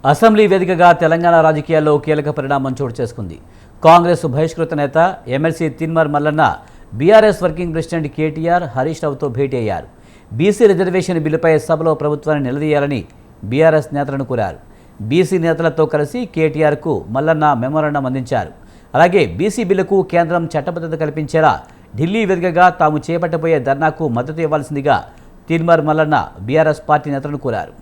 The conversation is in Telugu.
అసెంబ్లీ వేదికగా తెలంగాణ రాజకీయాల్లో కీలక పరిణామం చోటు చేసుకుంది. కాంగ్రెస్ బహిష్కృత నేత MLC Teenmar Mallanna BRS working president KTR, Harish రావుతో భేటీ అయ్యారు. బీసీ రిజర్వేషన్ బిల్లుపై సభలో ప్రభుత్వాన్ని నిలదీయాలని బీఆర్ఎస్ నేతలను కోరారు. బీసీ నేతలతో కలిసి కేటీఆర్కు మల్లన్న మెమోరాండం అందించారు. అలాగే బీసీ బిల్లుకు కేంద్రం చట్టబద్ధత కల్పించేలా ఢిల్లీ వేదికగా తాము చేపట్టబోయే ధర్నాకు మద్దతు ఇవ్వాల్సిందిగా తిన్మార్ మల్లన్న బీఆర్ఎస్ పార్టీ నేతలను కోరారు.